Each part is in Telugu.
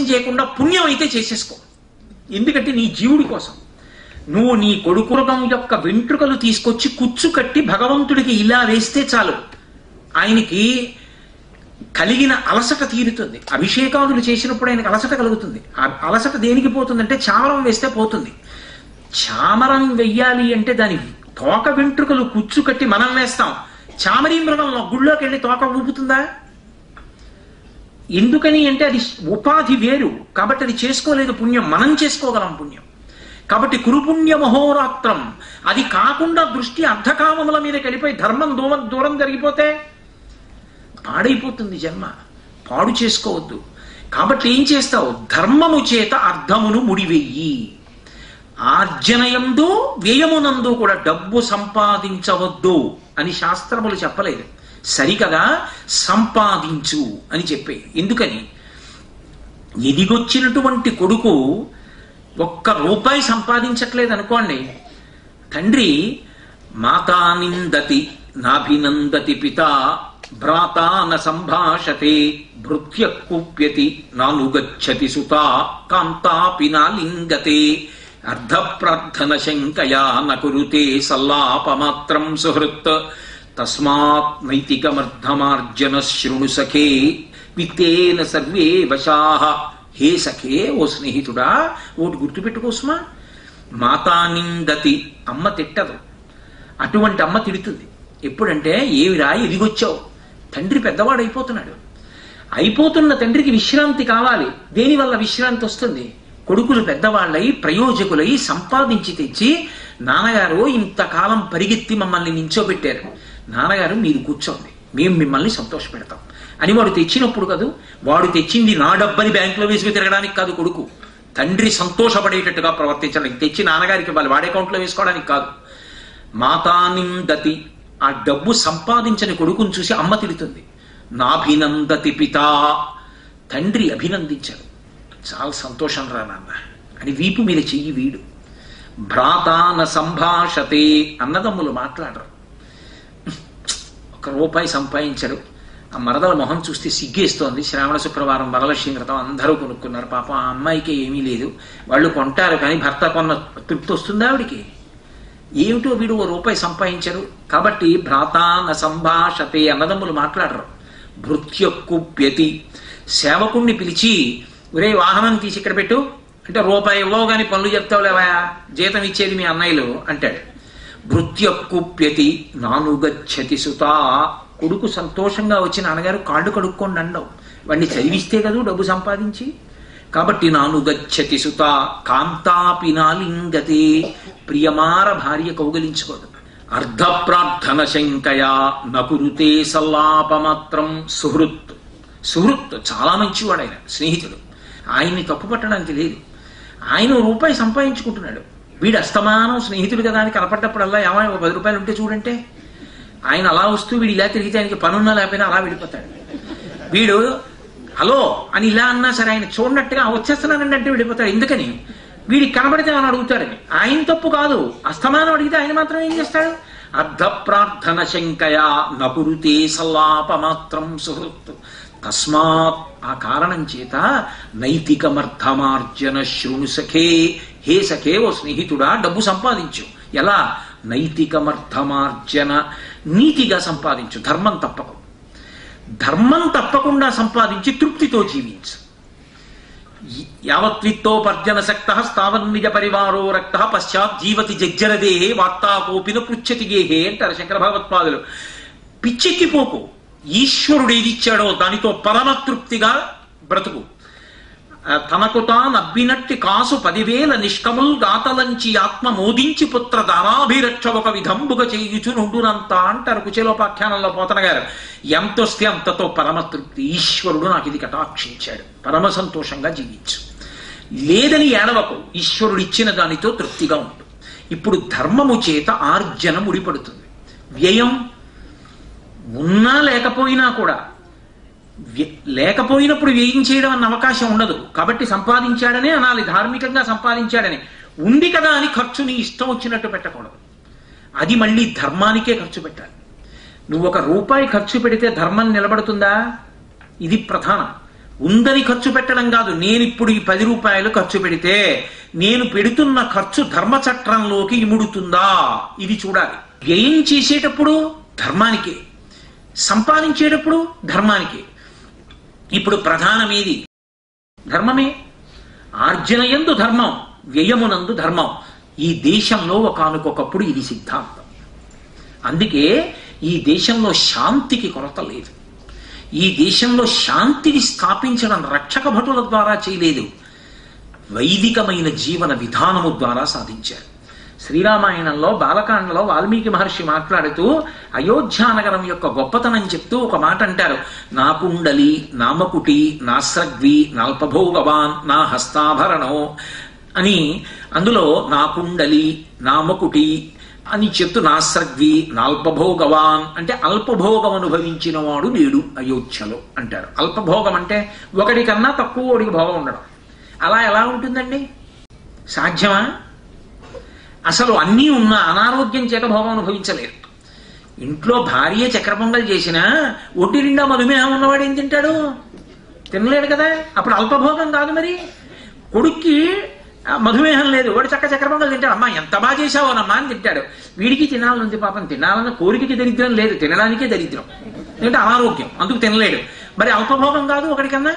ఆలస్యం చేయకుండా పుణ్యం అయితే చేసేసుకో. ఎందుకంటే నీ జీవుడి కోసం నువ్వు నీ కొడుకురగం యొక్క వెంట్రుకలు తీసుకొచ్చి కుచ్చు కట్టి భగవంతుడికి ఇలా వేస్తే చాలు, ఆయనకి కలిగిన అలసట తీరుతుంది. అభిషేకాదులు చేసినప్పుడు ఆయనకు అలసట కలుగుతుంది. ఆ అలసట దేనికి పోతుందంటే చామరం వేస్తే పోతుంది. చామరం వెయ్యాలి అంటే దాని తోక వెంట్రుకలు కుచ్చు కట్టి మనం వేస్తాం. చామరీ మృగం గుళ్ళోకి వెళ్ళి తోక ఊపుతుందా? ఎందుకని అంటే అది ఉపాధి వేరు, కాబట్టి అది చేసుకోలేదు పుణ్యం. మనం చేసుకోగలం పుణ్యం. కాబట్టి కురుపుణ్య మహోరాత్రం అది కాకుండా దృష్టి అర్ధకామముల మీద వెళ్ళిపోయి ధర్మం దూరం జరిగిపోతే పాడైపోతుంది జన్మ. పాడు చేసుకోవద్దు. కాబట్టి ఏం చేస్తావు? ధర్మము చేత అర్థమును ముడివెయ్యి. ఆర్జనయందు వ్యయమునందు కూడా డబ్బు సంపాదించవద్దు అని శాస్త్రములు చెప్పలేదు. సరికదా సంపాదించు అని చెప్పే. ఎందుకని? ఎదిగొచ్చినటువంటి కొడుకు ఒక్క రూపాయి సంపాదించట్లేదు అనుకోండి, తండ్రి మాతా నిందతి నాభినందతి పిత భ్రాతా న సంభాషతే భృత్య కుప్యతి నానుగచ్చతి సుత కాంతాపి నాలింగతే అర్ధప్రార్థన శంకయా నకురుతే సల్లాపమాత్రం సుహృత్ తస్మాత్ నైతికమర్ధమార్జన శృణు సఖే విత్తేన సర్వే వశాః. హే సఖే, ఓ స్నేహితుడా, ఓటి గుర్తుపెట్టుకోసుమా. మాతా నిందతి, అమ్మ తిట్టదు. అటువంటి అమ్మ తిడుతుంది ఎప్పుడంటే, ఏవిరా ఎదిగొచ్చావు. తండ్రి పెద్దవాడు అయిపోతున్నాడు. అయిపోతున్న తండ్రికి విశ్రాంతి కావాలి. దేనివల్ల విశ్రాంతి వస్తుంది? కొడుకులు పెద్దవాళ్ళై ప్రయోజకులై సంపాదించి తెచ్చి, నాన్నగారు ఇంతకాలం పరిగెత్తి మమ్మల్ని నించోబెట్టారు, నాన్నగారు మీరు కూర్చోండి, మేము మిమ్మల్ని సంతోష పెడతాం అని వాడు తెచ్చినప్పుడు కాదు. వాడు తెచ్చింది నా డబ్బని బ్యాంకులో వేసుకు తిరగడానికి కాదు. కొడుకు తండ్రి సంతోషపడేటట్టుగా ప్రవర్తించడానికి తెచ్చి నాన్నగారికి వాళ్ళు వాడే అకౌంట్లో వేసుకోవడానికి కాదు. మాతానిందతి, ఆ డబ్బు సంపాదించని కొడుకుని చూసి అమ్మ తిడుతుంది. నాభినందతి పిత, తండ్రి అభినందించాడు. చాలా సంతోషం రా నాన్న అని వీపు మీద చెయ్యి వీడు. భ్రాతాన సంభాషతే, అన్నదమ్ములు మాట్లాడరు. ₹1 సంపాదించాడు. ఆ మరదల మొహం చూస్తే సిగ్గేస్తోంది. శ్రావణ శుక్రవారం వరలక్ష్మి వ్రతం అందరూ కొనుక్కున్నారు. పాపం ఆ అమ్మాయికి ఏమీ లేదు. వాళ్ళు కొంటారు కానీ భర్త కొన్న తృప్తి వస్తుందా ఆవిడికి? ఏమిటో వీడు ₹1 సంపాదించారు కాబట్టి భ్రాతాన సంభాషతే, అన్నదమ్ములు మాట్లాడరు. భృత్య కుప్యతి, సేవకుణ్ణి పిలిచి ఒరే వాహనం తీసి ఇక్కడ పెట్టు అంటే ₹1 ఇవ్వవు కానీ పనులు చెప్తావు లేవా, జీతం ఇచ్చేది మీ అన్నయ్యలు అంటాడు. భృత్య కుప్యతి నానుగచ్చతి సుత, కొడుకు సంతోషంగా వచ్చి నాన్నగారు కాళ్ళు కడుక్కోండి అండవు. వాడిని చదివిస్తే కదా డబ్బు సంపాదించి. కాబట్టి నానుగచ్చతి సుత కాంతాపి నాలింగతే, ప్రియమార భార్య కౌగలించుకోదు. అర్ధప్రార్థన శంకయా నకురుతే సల్లాపమాత్రం సుహృత్, సుహృత్ చాలా మంచివాడు ఆయన, స్నేహితుడు. ఆయన్ని తప్పు పట్టడానికి లేదు. ఆయన ₹1 సంపాదించుకుంటున్నాడు. వీడు అస్తమానం స్నేహితుడు కదా అని కనపడ్డప్పుడల్లా ఏమైనా ₹10 ఉంటే చూడంటే, ఆయన అలా వస్తూ వీడు ఇలా తిరిగితే ఆయనకి పనున్నా లేకపోయినా అలా వెళ్ళిపోతాడు. వీడు హలో అని ఇలా అన్నా సరే ఆయన చూడనట్టుగా వచ్చేస్తున్నానండి అంటే వెళ్ళిపోతాడు. ఎందుకని? వీడికి కనబడితే అని అడుగుతాడని. ఆయన తప్పు కాదు, అస్తమానం అడిగితే ఆయన మాత్రం ఏం చేస్తాడు? అర్ధప్రార్థన శంకయా నకురుతే సల్లాపమాత్రం సుహృత్ తస్మాత్, ఆ కారణం చేత నైతికమర్థమార్జన శృణు సఖే, హే సఖే, ఓ స్నేహితుడా, డబ్బు సంపాదించు. ఎలా? నైతికమర్థమార్జన, నీతిగా సంపాదించు, ధర్మం తప్పకు. ధర్మం తప్పకుండా సంపాదించి తృప్తితో జీవించు. యావత్విత్తోపర్జన శక్త స్థావన్నిజ పరివారో రక్త పశ్చాత్ జీవతి జజ్జరదేహే వార్తాకోపిన పృచ్చతి గేహే అంటారు శంకర భగవత్పాదులు. పిచ్చెక్కిపోకు. ఈశ్వరుడు ఏదిచ్చాడో దానితో పరమతృప్తిగా బ్రతుకు. తనకు తానబ్బినట్టి కాసు 10,000 నిష్కముల్ గాతలంచి ఆత్మ మోదించి పుత్ర దానాభిరక్ష ఒక విధంబుగా చేయుచు నుండునంత అంటారు కుచేలోపాఖ్యానంలో పోతన గారు. ఎంతొస్తే అంతతో పరమతృప్తి. ఈశ్వరుడు నాకు ఇది కటాక్షించాడు, పరమ సంతోషంగా జీవించు. లేదని ఏడవకు, ఈశ్వరుడు ఇచ్చిన దానితో తృప్తిగా ఉండు. ఇప్పుడు ధర్మము చేత ఆర్జన ముడిపడుతుంది. వ్యయం ఉన్నా లేకపోయినా కూడా, లేకపోయినప్పుడు వ్యయం చేయడం అన్న అవకాశం ఉండదు. కాబట్టి సంపాదించాడనే అనాలి, ధార్మికంగా సంపాదించాడని. ఉంది కదా అని ఖర్చుని ఇష్టం వచ్చినట్టు పెట్టకూడదు. అది మళ్ళీ ధర్మానికే ఖర్చు పెట్టాలి. నువ్వు ₹1 ఖర్చు పెడితే ధర్మం నిలబడుతుందా? ఇది ప్రధానం. ఉందని ఖర్చు పెట్టడం కాదు. నేను ఇప్పుడు ఈ 10 రూపాయలు ఖర్చు పెడితే నేను పెడుతున్న ఖర్చు ధర్మచట్రంలోకి ఇముడుతుందా, ఇది చూడాలి. వ్యయం చేసేటప్పుడు ధర్మానికే, సంపాదించేటప్పుడు ధర్మానికే. ఇప్పుడు ప్రధానమేది? ధర్మమే. ఆర్జనయందు ధర్మం, వ్యయమునందు ధర్మం. ఈ దేశంలో ఒకానొకప్పుడు ఇది సిద్ధాంతం. అందుకే ఈ దేశంలో శాంతికి కొరత లేదు. ఈ దేశంలో శాంతిని స్థాపించడం రక్షక భటుల ద్వారా చేయలేదు, వైదికమైన జీవన విధానము ద్వారా సాధించారు. శ్రీరామాయణంలో బాలకాండలో వాల్మీకి మహర్షి మాట్లాడుతూ అయోధ్యానగరం యొక్క గొప్పతనం చెప్తూ ఒక మాట అంటారు. నా కుండలి, నామకుటి, నాస్రగ్వి, నాల్పభోగవాన్, నా హస్తాభరణో అని. అందులో నా కుండలి, నామకుటి అని చెప్తూ నాస్రగ్వి, నాల్పభోగవాన్ అంటే అల్పభోగం అనుభవించిన వాడు లేడు అయోధ్యలో అంటారు. అల్పభోగం అంటే ఒకటి కన్నా తక్కువ వాడికి భోగం ఉండడం. అలా ఎలా ఉంటుందండి? సాధ్యమా? అసలు అన్నీ ఉన్న అనారోగ్యం చేత భోగం అనుభవించలేరు. ఇంట్లో భార్య చక్కెర పొంగల్ చేసినా ఒడ్డి నిండా మధుమేహం ఉన్నవాడు ఏం తింటాడు? తినలేడు కదా. అప్పుడు అల్పభోగం కాదు. మరి కొడుక్కి మధుమేహం లేదు, వాడు చక్కెర పొంగల్ తింటాడు. అమ్మా ఎంత బాగా చేసావోనమ్మా అని తింటాడు. వీడికి తినాలనుంది, పాపం తినాలన్న కోరికకి దరిద్రం లేదు, తినడానికే దరిద్రం. ఎందుకంటే అనారోగ్యం, అందుకు తినలేడు. మరి అల్పభోగం కాదు ఒకటికన్నా.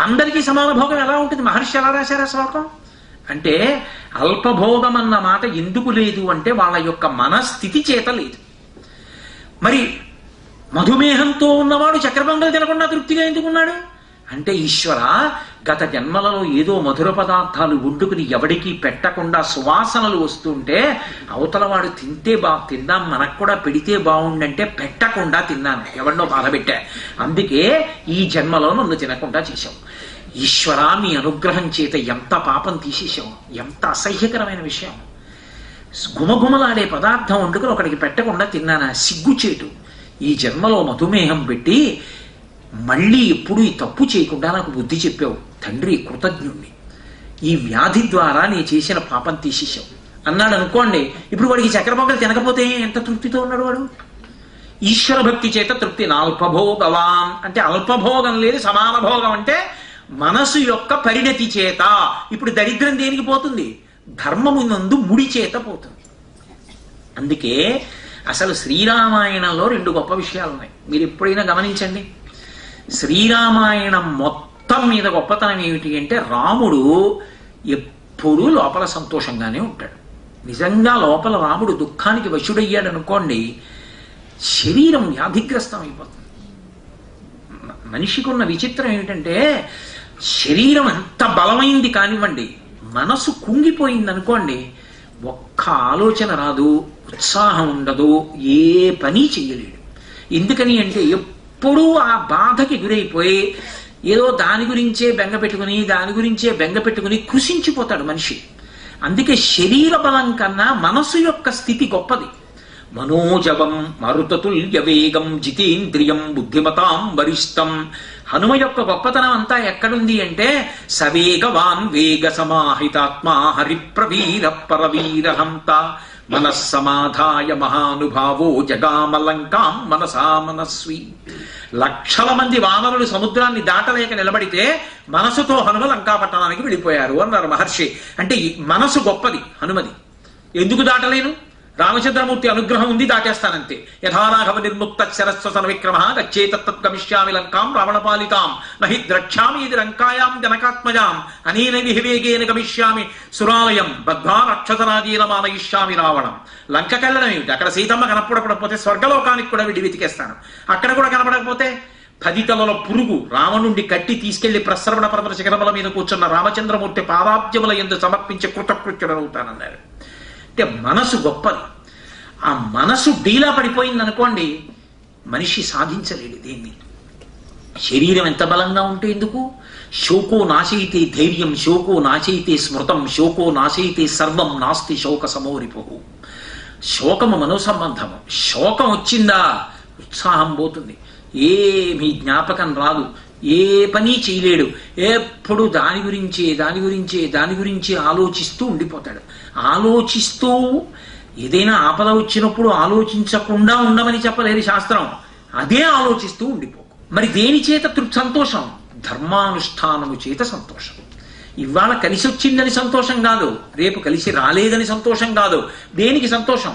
అందరికీ సమాన భోగం ఎలా ఉంటుంది? మహర్షి ఎలా రాశారు ఆ శ్లోకం? అంటే అల్పభోగం అన్న మాట ఎందుకు లేదు అంటే వాళ్ళ యొక్క మనస్థితి చేత లేదు. మరి మధుమేహంతో ఉన్నవాడు చక్కెర పొంగల్ తినకుండా తృప్తిగా ఎందుకున్నాడు అంటే, ఈశ్వర గత జన్మలలో ఏదో మధుర పదార్థాలు వండుకుని ఎవడికి పెట్టకుండా సువాసనలు వస్తుంటే అవతలవాడు తిందాం మనకు కూడా పెడితే బాగుండంటే పెట్టకుండా తిన్నాను, ఎవరినో బాధ పెట్టా, అందుకే ఈ జన్మలో నన్ను తినకుండా చేశావు. ఈశ్వర మీ అనుగ్రహం చేత ఎంత పాపం తీసేశావు, ఎంత అసహ్యకరమైన విషయం. గుమగుమలాడే పదార్థం వండుకుని ఒకడికి పెట్టకుండా తిన్నానా, సిగ్గుచేటు. ఈ జన్మలో మధుమేహం పెట్టి మళ్ళీ ఎప్పుడు ఈ తప్పు చేయకుండా నాకు బుద్ధి చెప్పావు తండ్రి, కృతజ్ఞుణ్ణి. ఈ వ్యాధి ద్వారా నేను చేసిన పాపం తీసేశావు అన్నాడు అనుకోండి. ఇప్పుడు వాడికి చక్కెర పొంగల్ తినకపోతే ఎంత తృప్తితో ఉన్నాడు వాడు? ఈశ్వర భక్తి చేత తృప్తి. అల్పభోగవాన్ అంటే అల్పభోగం లేదు, సమాన భోగం అంటే మనసు యొక్క పరిణతి చేత. ఇప్పుడు దరిద్రం దేనికి పోతుంది? ధర్మము నందు ముడి చేత పోతుంది. అందుకే అసలు శ్రీరామాయణంలో 2 గొప్ప విషయాలు ఉన్నాయి. మీరు ఎప్పుడైనా గమనించండి. శ్రీరామాయణం మొత్తం మీద గొప్పతనం ఏమిటి అంటే, రాముడు ఎప్పుడూ లోపల సంతోషంగానే ఉంటాడు. నిజంగా లోపల రాముడు దుఃఖానికి వశుడయ్యాడు అనుకోండి, శరీరం వ్యాధిగ్రస్తం అయిపోతుంది. మనిషికి ఉన్న విచిత్రం ఏమిటంటే, శరీరం ఎంత బలమైంది కానివ్వండి, మనసు కుంగిపోయింది అనుకోండి, ఒక్క ఆలోచన రాదు, ఉత్సాహం ఉండదు, ఏ పని చెయ్యలేడు. ఎందుకని అంటే ఎప్పుడూ ఆ బాధకి గురైపోయి ఏదో దాని గురించే బెంగ పెట్టుకుని కృషించిపోతాడు మనిషి. అందుకే శరీర బలం కన్నా మనసు యొక్క స్థితి గొప్పది. మనోజవం మరుతతుల్య వేగం జితేంద్రియం బుద్ధిమతాం వరిష్టం. హనుమ యొక్క గొప్పతనం అంతా ఎక్కడుంది అంటే, సవేగవాన్ వేగ సమాహితాత్మా హరిప్రవీర పరవీరహంత మనస్సమాధాయ మహానుభావో జగామలంకాం మనసా మనస్వి. లక్షల మంది వానరులు సముద్రాన్ని దాటలేక నిలబడితే మనసుతో హనుమ లంకాపట్టణానికి వెళ్ళిపోయారు అన్నారు మహర్షి. అంటే మనసు గొప్పది హనుమది. ఎందుకు దాటలేను? రామచంద్రమూర్తి అనుగ్రహం ఉంది, దాటేస్తానంతే. యథారాఘవ నిర్ముక్త శరస్వసన విక్రమ గచ్చేతత్ గమిష్యామి లంకాం రావణపాలితాం నహి ద్రక్ష్యామి ఇది లంకాయాం జనకాత్మజాం అనేన విహివేగేన గమిష్యామి సురాలయం బద్ధ్వా రక్షసరాజీన మానయిష్యామి రావణం. లంకకెళ్ళడం ఏమిటి? అక్కడ సీతమ్మ కనపడకపోతే స్వర్గలోకానికి కూడా వెళ్ళి వెతికేస్తాను. అక్కడ కూడా కనపడకపోతే 10 తలల పురుగు రావణుండి కట్టి తీసుకెళ్లి ప్రసరవణ పర్వత శిఖరముల మీద కూర్చున్న రామచంద్రమూర్తి పాదాబ్జముల యందు సమర్పించి కృతకృత్యుడవుతానన్నారు. అంటే మనసు గొప్పది. ఆ మనసు డీలా పడిపోయిందనుకోండి, మనిషి సాధించలేడు దేన్ని. శరీరం ఎంత బలంగా ఉంటే ఎందుకు? శోకో నాశయితే ధైర్యం, శోకో నాశయితే స్మృతం, శోకో నాశయితే సర్వం నాస్తి శోక సమోరిపు. శోకము మనోసంబంధము. శోకం వచ్చిందా ఉత్సాహం పోతుంది, ఏమీ జ్ఞాపకం రాదు, ఏ పని చేయలేడు. ఎప్పుడు దాని గురించే ఆలోచిస్తూ ఉండిపోతాడు. ఆలోచిస్తూ ఏదైనా ఆపద వచ్చినప్పుడు ఆలోచించకుండా ఉండమని చెప్పలేదు శాస్త్రం, అదే ఆలోచిస్తూ ఉండిపోకు. మరి దేని చేత సంతోషం? ధర్మానుష్ఠానము చేత సంతోషం. ఇవాళ కలిసి వచ్చిందని సంతోషం కాదు, రేపు కలిసి రాలేదని సంతోషం కాదు. దేనికి సంతోషం?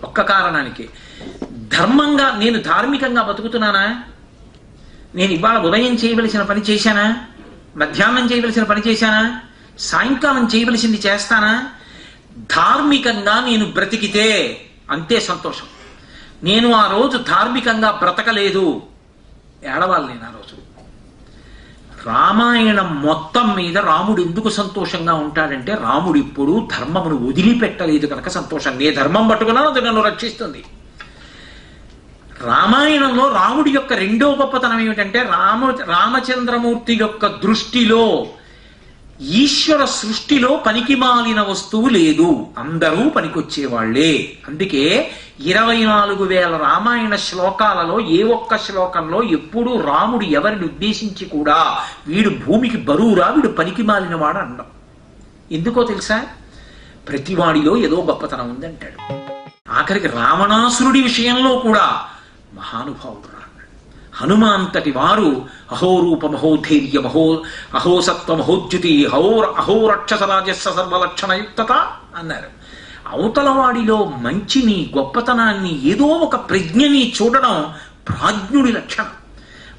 ఒక్క కారణానికి, ధర్మంగా నేను ధార్మికంగా బతుకుతున్నానా? నేను ఇవాళ ఉదయం చేయవలసిన పని చేశానా? మధ్యాహ్నం చేయవలసిన పని చేశానా? సాయంకాలం చేయవలసింది చేస్తానా? ధార్మికంగా నేను బ్రతికితే అంతే సంతోషం. నేను ఆ రోజు ధార్మికంగా బ్రతకలేదు, ఏడవాలి నేను ఆ రోజు. రామాయణం మొత్తం మీద రాముడు ఎందుకు సంతోషంగా ఉంటాడంటే, రాముడు ఇప్పుడు ధర్మమును వదిలిపెట్టలేదు కనుక సంతోషం. నే ధర్మం పట్టుకున్నాను, అది నన్ను రక్షిస్తుంది. రామాయణంలో రాముడి యొక్క రెండో గొప్పతనం ఏమిటంటే, రామచంద్రమూర్తి యొక్క దృష్టిలో ఈశ్వర సృష్టిలో పనికిమాలిన వస్తువు లేదు, అందరూ పనికొచ్చేవాళ్లే. అందుకే 24,000 రామాయణ శ్లోకాలలో ఏ ఒక్క శ్లోకంలో ఎప్పుడూ రాముడు ఎవరిని ఉద్దేశించి కూడా వీడు భూమికి బరువురా, వీడు పనికిమాలిన వాడు అనడం. ఎందుకో తెలుసా? ప్రతివాడిలో ఏదో గొప్పతనం ఉందంటాడు. ఆఖరికి రావణాసురుడి విషయంలో కూడా మహానుభావుడు రా. హనుమాంతటి వారు అహోరూప మహోధైర్య అహోసత్వ మహోద్యుతి అహోరక్షసరాజస్వ సర్వలక్షణయుక్తత అన్నారు. అవతలవాడిలో మంచిని, గొప్పతనాన్ని, ఏదో ఒక ప్రజ్ఞని చూడడం ప్రాజ్ఞుడి లక్షణం.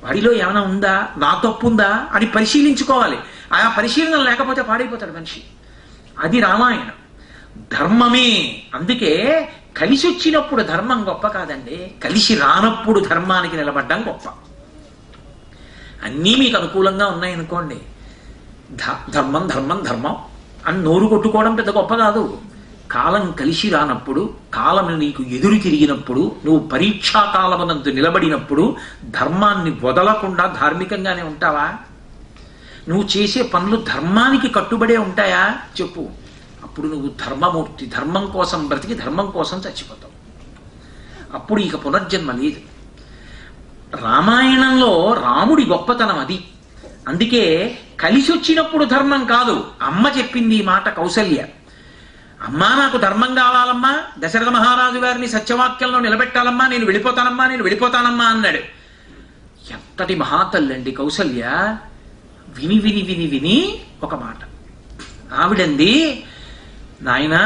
వాడిలో ఏమైనా ఉందా, నా తప్పు ఉందా అని పరిశీలించుకోవాలి. ఆ పరిశీలన లేకపోతే పాడైపోతాడు మనిషి. అది రామాయణం, ధర్మమే. అందుకే కలిసి వచ్చినప్పుడు ధర్మం గొప్ప కాదండి, కలిసి రానప్పుడు ధర్మానికి నిలబడ్డం గొప్ప. అన్నీ మీకు అనుకూలంగా ఉన్నాయనుకోండి, ధర్మం ధర్మం ధర్మం అని నోరు కొట్టుకోవడం పెద్ద గొప్ప కాదు. కాలం కలిసి రానప్పుడు, కాలం నీకు ఎదురు తిరిగినప్పుడు, నువ్వు పరీక్షాకాలమునందు నిలబడినప్పుడు ధర్మాన్ని వదలకుండా ధార్మికంగానే ఉంటావా? నువ్వు చేసే పనులు ధర్మానికి కట్టుబడే ఉంటాయా చెప్పు. అప్పుడు నువ్వు ధర్మమూర్తి, ధర్మం కోసం బ్రతికి ధర్మం కోసం చచ్చిపోతావు. అప్పుడు ఇక పునర్జన్మ లేదు. రామాయణంలో రాముడి గొప్పతనం అది. అందుకే కలిసి వచ్చినప్పుడు ధర్మం కాదు. అమ్మ చెప్పింది ఈ మాట కౌసల్య. అమ్మా, నాకు ధర్మం కావాలమ్మా, దశరథ మహారాజు గారిని సత్యవాక్యంలో నిలబెట్టాలమ్మా, నేను వెళ్ళిపోతానమ్మా అన్నాడు. ఎంతటి మహాతల్లండి కౌసల్య. విని విని విని విని ఒక మాట ఆవిడంది, నాయనా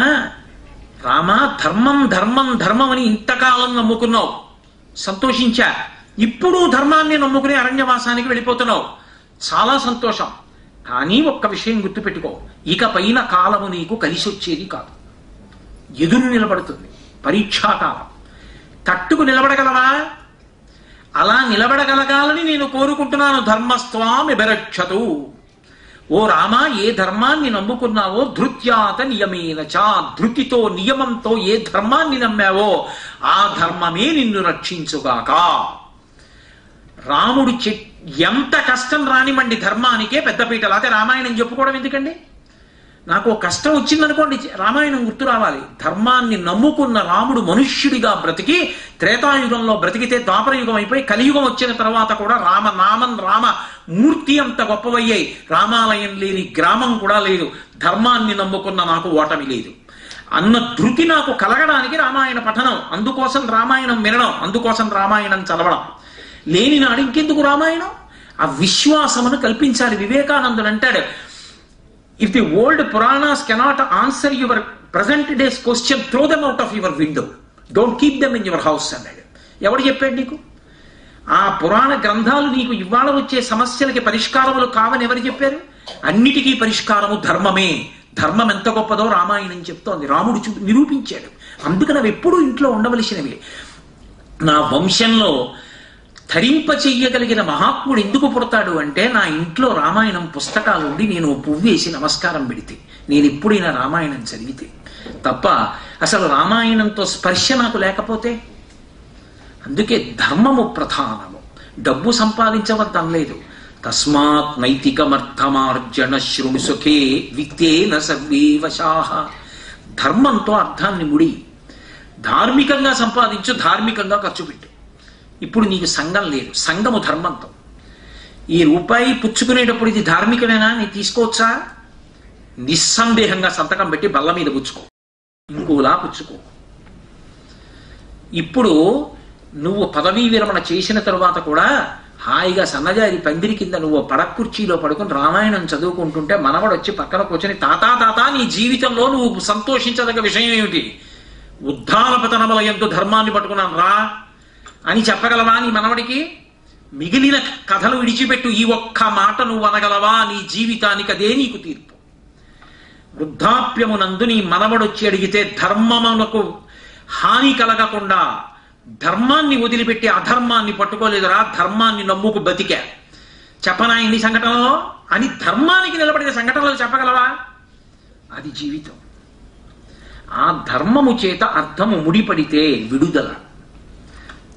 రామా, ధర్మం ధర్మం ధర్మం అని ఇంతకాలం నమ్ముకున్నావు, సంతోషించా. ఇప్పుడు ధర్మాన్ని నమ్ముకుని అరణ్యవాసానికి వెళ్ళిపోతున్నావు, చాలా సంతోషం. కానీ ఒక్క విషయం గుర్తుపెట్టుకో, ఇక పైన కాలము నీకు కలిసి వచ్చేది కాదు, ఎదురు నిలబడుతుంది, పరీక్షాకాలం. తట్టుకు నిలబడగలవా? అలా నిలబడగలగాలని నేను కోరుకుంటున్నాను. ధర్మస్త్వామి బెరక్షతు. ఓ రామా, ఏ ధర్మాన్ని నమ్ముకున్నావో ధృత్యాత నియమేన చ, ధృతితో నియమంతో ఏ ధర్మాన్ని నమ్మావో ఆ ధర్మమే నిన్ను రక్షించుగాక. రాముడు ఎంత కష్టం రానివ్వండి ధర్మానికే పెద్దపీట. లేకపోతే రామాయణం చెప్పుకోవడం ఎందుకండి? నాకు కష్టం వచ్చిందనుకోండి, రామాయణం గుర్తు రావాలి. ధర్మాన్ని నమ్ముకున్న రాముడు మనుష్యుడిగా బ్రతికి త్రేతాయుగంలో బ్రతికితే ద్వాపరయుగం అయిపోయి కలియుగం వచ్చిన తర్వాత కూడా రామనామం, రామ మూర్తి అంత గొప్పవయ్యాయి. రామాలయం లేని గ్రామం కూడా లేదు. ధర్మాన్ని నమ్ముకున్న నాకు ఓటమి లేదు అన్న ధృతి నాకు కలగడానికి రామాయణ పఠనం, అందుకోసం రామాయణం వినడం, అందుకోసం రామాయణం చదవడం. లేని నాడు ఇంకెందుకు రామాయణం? ఆ విశ్వాసమును కల్పించాలి. వివేకానందుడు అంటాడు, if the old Puranas cannot answer your present days question, throw them out of your window, don't keep them in your house అన్నాడు. ఎవడు చెప్పాడు నీకు? ఆ పురాణ గ్రంథాలు నీకు ఇవాళ వచ్చే సమస్యలకి పరిష్కారములు కావని ఎవరు చెప్పారు? అన్నిటికీ పరిష్కారము ధర్మమే. ధర్మం ఎంత గొప్పదో రామాయణం చెప్తోంది, రాముడు నిరూపించాడు. అందుకని అవి ఎప్పుడూ ఇంట్లో ఉండవలసినవి. నా వంశంలో ధరింప చెయ్యగలిగిన మహాత్ముడు ఎందుకు పుడతాడు అంటే, నా ఇంట్లో రామాయణం పుస్తకాలు ఉండి నేను పువ్వేసి నమస్కారం పెడితే, నేను ఎప్పుడైనా రామాయణం చదివితే తప్ప అసలు రామాయణంతో స్పర్శ నాకు లేకపోతే. అందుకే ధర్మము ప్రధానము, డబ్బు సంపాదించవద్దనలేదు. తస్మాత్ నైతికమర్థమార్జన శృణు సుఖే విత్తేన సర్వే వశాః. ధర్మంతో అర్థాన్ని ముడి, ధార్మికంగా సంపాదించు, ధార్మికంగా ఖర్చు పెట్టు. ఇప్పుడు నీకు సంఘం లేదు, సంఘము ధర్మంతో. ఈ రూపాయి పుచ్చుకునేటప్పుడు ఇది ధార్మికమేనా? నీ తీసుకోవచ్చా? నిస్సందేహంగా సంతకం పెట్టి బల్ల మీద పుచ్చుకో, ఇంకోలా పుచ్చుకో. ఇప్పుడు నువ్వు పదవీ విరమణ చేసిన తరువాత కూడా హాయిగా సన్నజారి పందిరి కింద నువ్వు పడక కుర్చీలో పడుకుని రామాయణం చదువుకుంటుంటే మనవడు వచ్చి పక్కన కూర్చొని తాతా నీ జీవితంలో నువ్వు సంతోషించదగ్గ విషయం ఏమిటి? ఉద్ధాన పతనముల యందు ధర్మాన్ని పట్టుకున్నాను రా అని చెప్పగలవా నీ మనవడికి? మిగిలిన కథలు విడిచిపెట్టు, ఈ ఒక్క మాట నువ్వు అనగలవా? నీ జీవితానికి అదే నీకు తీర్పు. వృద్ధాప్యమునందు నీ మనవడొచ్చి అడిగితే ధర్మమునకు హాని కలగకుండా ధర్మాన్ని వదిలిపెట్టి అధర్మాన్ని పట్టుకోలేదురా, ధర్మాన్ని నమ్ముకు బతికా చెప్పనా ఇన్ని సంఘటనలో అని ధర్మానికి నిలబడిన సంఘటనలు చెప్పగలవా? అది జీవితం. ఆ ధర్మము చేత అర్థము ముడిపడితే విడుదల.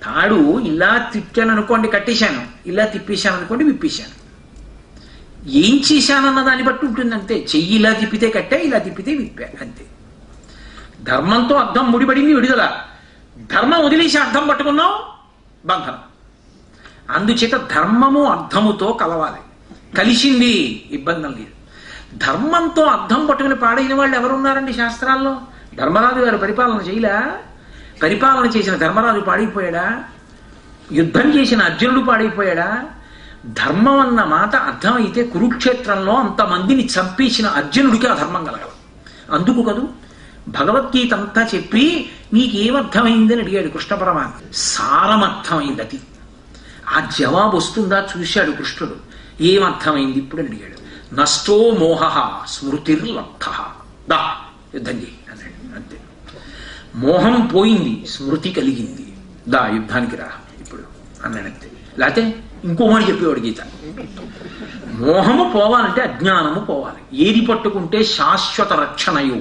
తాడు ఇలా తిప్పాను అనుకోండి కట్టేశాను, ఇలా తిప్పేశాను అనుకోండి విప్పేశాను. ఏం చేశానన్న దాన్ని బట్టి ఉంటుందంతే. చెయ్యి ఇలా తిప్పితే కట్టా, ఇలా తిప్పితే విప్పా, అంతే. ధర్మంతో అర్థం ముడిపడింది విడుదల. ధర్మం వదిలేసి అర్థం పట్టుకున్నావు బంధనం. అందుచేత ధర్మము అర్థముతో కలవాలి. కలిసింది ఇబ్బంది లేదు. ధర్మంతో అర్థం పట్టుకుని పాడైన వాళ్ళు ఎవరున్నారండి శాస్త్రాల్లో? ధర్మరాజు గారు పరిపాలన చేయలే? పరిపాలన చేసిన ధర్మరాజు పాడైపోయాడా? యుద్ధం చేసిన అర్జునుడు పాడైపోయాడా? ధర్మం అన్న మాట అర్థమైతే కురుక్షేత్రంలో అంతమందిని చంపేసిన అర్జునుడికి ఆ ధర్మం కలగల. అందుకు కదూ భగవద్గీత అంతా చెప్పి నీకేమర్థమైందని అడిగాడు కృష్ణ పరమాత్మ. సారమర్థమైంది. అది ఆ జవాబు వస్తుందా చూశాడు కృష్ణుడు. ఏమర్థమైంది ఇప్పుడు అని అడిగాడు. నష్టో మోహ స్మృతిర్లబ్ధ, దా యుద్ధం చేయి అన్నాడు. అంతే. మోహం పోయింది, స్మృతి కలిగింది, దా యుద్ధానికి రా ఇప్పుడు అన్నాడంతే. లేకపోతే ఇంకో మాట చెప్పేవాడు గీత. మోహము పోవాలంటే అజ్ఞానము పోవాలి. ఏది పట్టుకుంటే శాశ్వత రక్షణయు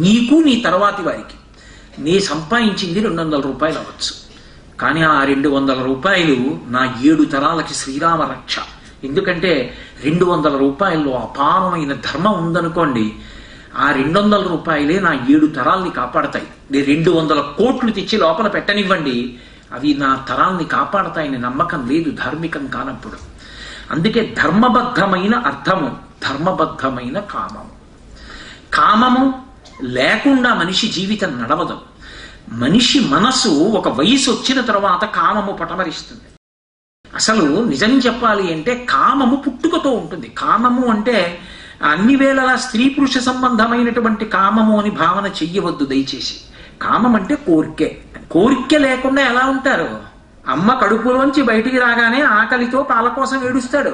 నీకు నీ తర్వాతి వారికి. నీ సంపాదించింది 200 రూపాయలు అవ్వచ్చు, కానీ ఆ 200 రూపాయలు నా 7 తరాలకి శ్రీరామ రక్ష. ఎందుకంటే 200 రూపాయల్లో అపారమైన ధర్మం ఉందనుకోండి, ఆ 200 రూపాయలే నా 7 తరాల్ని కాపాడతాయి. నేను 200 కోట్లు తెచ్చి లోపల పెట్టనివ్వండి, అవి నా తరాల్ని కాపాడతాయని నమ్మకం లేదు ధార్మికం కానప్పుడు. అందుకే ధర్మబద్ధమైన అర్థము, ధర్మబద్ధమైన కామము. కామము లేకుండా మనిషి జీవితం నడవదు. మనిషి మనసు ఒక వయసు వచ్చిన తర్వాత కామము పటమరిస్తుంది. అసలు నిజం చెప్పాలి అంటే కామము పుట్టుకతో ఉంటుంది. కామము అంటే అన్ని వేళలా స్త్రీ పురుష సంబంధమైనటువంటి కామము అని భావన చెయ్యవద్దు దయచేసి. కామం అంటే కోరికే. కోరిక లేకుండా ఎలా ఉంటారు? అమ్మ కడుపులోంచి బయటికి రాగానే ఆకలితో పాల కోసం ఏడుస్తాడు.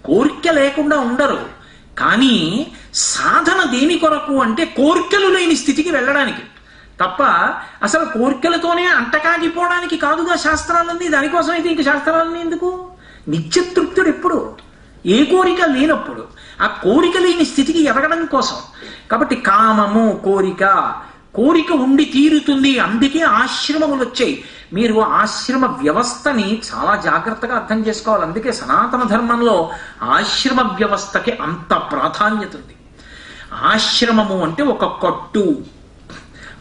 కోరిక లేకుండా ఉండరు. కానీ సాధన దేని కొరకు అంటే కోరికలు లేని స్థితికి వెళ్ళడానికి తప్ప అసలు కోరికలతోనే అంటకాగిపోవడానికి కాదుగా శాస్త్రాలన్నీ. దానికోసం అయితే ఇంక శాస్త్రాలన్నీ ఎందుకు? నిత్యతృప్తుడు ఎప్పుడు? ఏ కోరిక లేనప్పుడు ఆ కోరిక లేని స్థితికి ఎదగడం కోసం. కాబట్టి కామము కోరిక ఉండి తీరుతుంది. అందుకే ఆశ్రమములు వచ్చాయి. మీరు ఆశ్రమ వ్యవస్థని చాలా జాగ్రత్తగా అర్థం చేసుకోవాలి. అందుకే సనాతన ధర్మంలో ఆశ్రమ వ్యవస్థకి అంత ప్రాధాన్యత ఉంది. ఆశ్రమము అంటే ఒక కట్టు,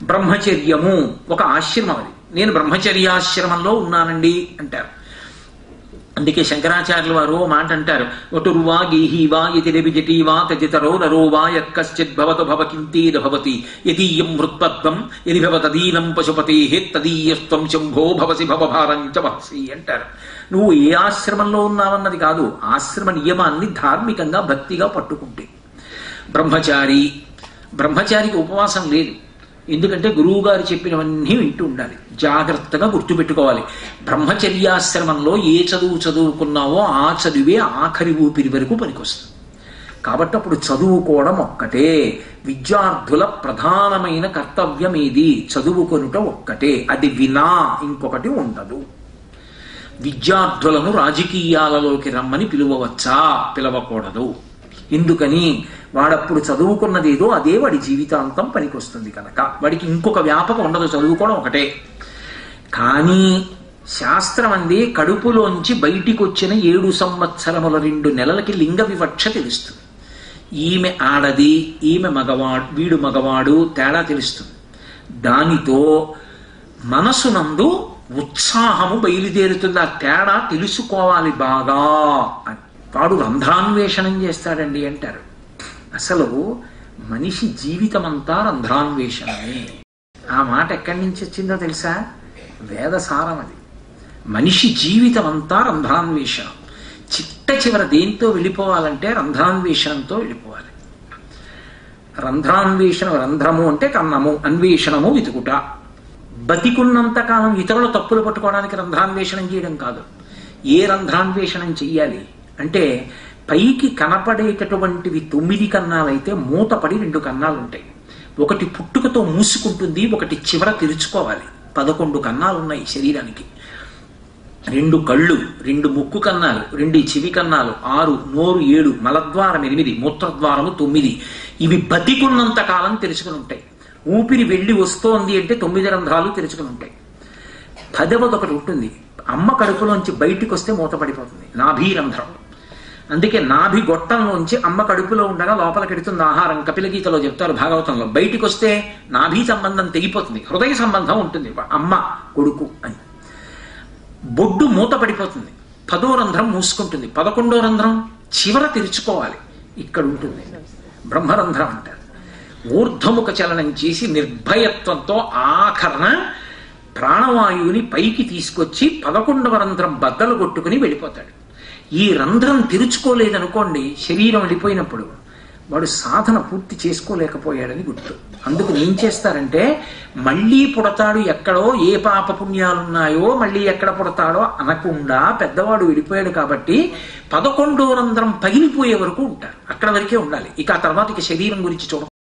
బ్రహ్మచర్యము ఒక ఆశ్రమం. అది నేను బ్రహ్మచర్యాశ్రమంలో ఉన్నానండి అంటారు. అందుకే శంకరాచార్యుల వారు మాట అంటారు, వటుర్వా గీహీవా యతిరవిజటీవా తజితరో నరో వా యత్కశ్చిద్భవతు భవకింతేద భవతి యతీయం వృత్పద్మం యది భవతదీనం పశుపతేః తదీయస్త్వం శంభో భవసి భవభారం చ వహసి అంటారు. నువ్వు ఏ ఆశ్రమంలో ఉన్నావన్నది కాదు, ఆశ్రమ నియమాన్ని ధార్మికంగా భక్తిగా పట్టుకుంటే. బ్రహ్మచారికి ఉపవాసం లేదు. ఎందుకంటే గురువు గారు చెప్పినవన్నీ వింటూ ఉండాలి. జాగ్రత్తగా గుర్తుపెట్టుకోవాలి. బ్రహ్మచర్యాశ్రమంలో ఏ చదువు చదువుకున్నావో ఆ చదువే ఆఖరి ఊపిరి వరకు పనికొస్తుంది. కాబట్టి అప్పుడు చదువుకోవడం ఒక్కటే. విద్యార్థుల ప్రధానమైన కర్తవ్యం ఏది? చదువుకొనుట ఒక్కటే. అది వినా ఇంకొకటి ఉండదు. విద్యార్థులను రాజకీయాలలోకి రమ్మని పిలువవచ్చా? పిలవకూడదు. ఎందుకని? వాడప్పుడు చదువుకున్నదేదో అదే వాడి జీవితాంతం పనికొస్తుంది కనుక. వాడికి ఇంకొక వ్యాపకం ఉండదు, చదువుకోవడం ఒకటే. కానీ శాస్త్రం అంది కడుపులోంచి బయటికి వచ్చిన 7 సంవత్సరముల 2 నెలలకి లింగ వివక్ష తెలుస్తుంది. ఈమె ఆడది, ఈమె మగవాడు, వీడు మగవాడు తేడా తెలుస్తుంది. దానితో మనసునందు ఉత్సాహము బయలుదేరుతుంది. ఆ తేడా తెలుసుకోవాలి బాగా అని. వాడు రంధ్రాన్వేషణం చేస్తాడండి అంటారు. అసలు మనిషి జీవితం అంతా రంధ్రాన్వేషణమే. ఆ మాట ఎక్కడి నుంచి వచ్చిందో తెలుసా? వేదసారం అది. మనిషి జీవితం అంతా రంధ్రాన్వేషణం. చిట్ట చివర దేంతో వెళ్ళిపోవాలంటే రంధ్రాన్వేషణంతో వెళ్ళిపోవాలి. రంధ్రము అంటే కన్నము, అన్వేషణము వెతుకుట. బతికున్నంతకాలం ఇతరుల తప్పులు పట్టుకోవడానికి రంధ్రాన్వేషణం చేయడం కాదు. ఏ రంధ్రాన్వేషణం చెయ్యాలి అంటే, పైకి కనపడేటటువంటివి 9 కన్నాలైతే మూతపడి 2 కన్నాలు ఉంటాయి. ఒకటి పుట్టుకతో మూసుకుంటుంది, ఒకటి చివర తెరుచుకోవాలి. 11 కన్నాలు ఉన్నాయి శరీరానికి. 2 కళ్ళు, 2 ముక్కు కన్నాలు, 2 చెవి కన్నాలు, 6 నోరు, 7 మలద్వారం, 8 మూత్రద్వారము, 9. ఇవి బతికున్నంత కాలం తెరుచుకుని ఉంటాయి. ఊపిరి వెళ్ళి వస్తోంది అంటే 9 రంధ్రాలు తెరుచుకుని ఉంటాయి. 10వది ఒకటి ఉంటుంది, అమ్మ కడుపులోంచి బయటికి వస్తే మూతపడిపోతుంది, నాభి రంధ్రం. అందుకే నాభి గొట్టంలోంచి అమ్మ కడుపులో ఉండగా లోపలికెడుతుంది ఆహారం. కపిలగీతలో చెప్తారు, భాగవతంలో. బయటికి వస్తే నాభి సంబంధం తెగిపోతుంది, హృదయ సంబంధం ఉంటుంది, అమ్మ కొడుకు అని. బొడ్డు మూత పడిపోతుంది, 10వ రంధ్రం మూసుకుంటుంది, 11వ రంధ్రం చివర తెరుచుకోవాలి, ఇక్కడ ఉంటుంది, బ్రహ్మరంధ్రం అంటారు. ఊర్ధ్వముఖ చలనం చేసి నిర్భయత్వంతో ఆఖరణ ప్రాణవాయువుని పైకి తీసుకొచ్చి 11వ రంధ్రం బద్దలు కొట్టుకుని వెళ్ళిపోతాడు. ఈ రంధ్రం తెరుచుకోలేదనుకోండి, శరీరం వెళ్ళిపోయినప్పుడు వాడు సాధన పూర్తి చేసుకోలేకపోయాడని గుర్తు. అందుకు ఏం చేస్తారంటే, మళ్ళీ పుడతాడు ఎక్కడో, ఏ పాప పుణ్యాలున్నాయో మళ్ళీ ఎక్కడ పుడతాడో అనకుండా, పెద్దవాడు వెళ్ళిపోయాడు కాబట్టి 11వ రంధ్రం పగిలిపోయే వరకు ఉంటారు, అక్కడ వరకే ఉండాలి. ఇక ఆ తర్వాత శరీరం గురించి చూడ